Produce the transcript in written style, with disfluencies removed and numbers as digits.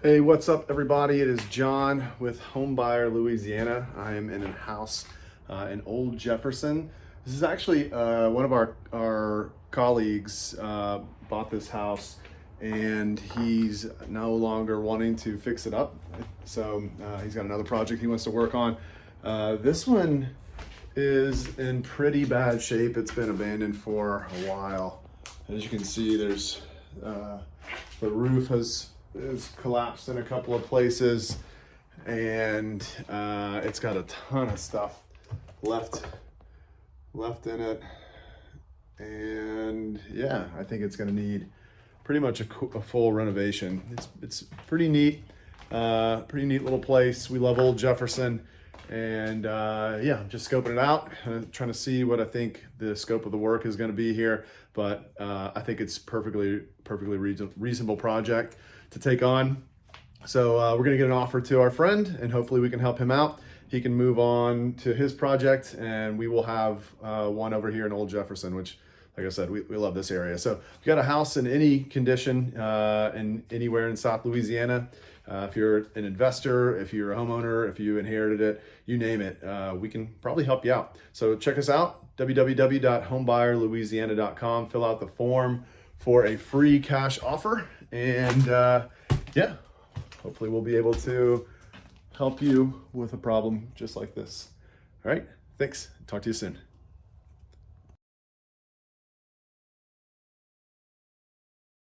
Hey, what's up, everybody? It is John with Home Buyer Louisiana. I am in a house in Old Jefferson. This is actually one of our colleagues bought this house, and he's no longer wanting to fix it up. So he's got another project he wants to work on. This one is in pretty bad shape. It's been abandoned for a while. As you can see, there's the roof is collapsed in a couple of places, and it's got a ton of stuff left in it. And yeah, I think it's going to need pretty much a full renovation. It's pretty neat little place. We love Old Jefferson, and yeah, I'm just scoping it out, trying to see what I think the scope of the work is going to be here. But I think it's perfectly reasonable project to take on. So we're gonna get an offer to our friend, and hopefully we can help him out. He can move on to his project, and we will have one over here in Old Jefferson, which, like I said, we love this area. So if you got a house in any condition in anywhere in South Louisiana, if you're an investor, if you're a homeowner, if you inherited it, you name it, we can probably help you out. So check us out, www.homebuyerlouisiana.com. Fill out the form for a free cash offer, and yeah, hopefully we'll be able to help you with a problem just like this. All right, thanks. Talk to you soon.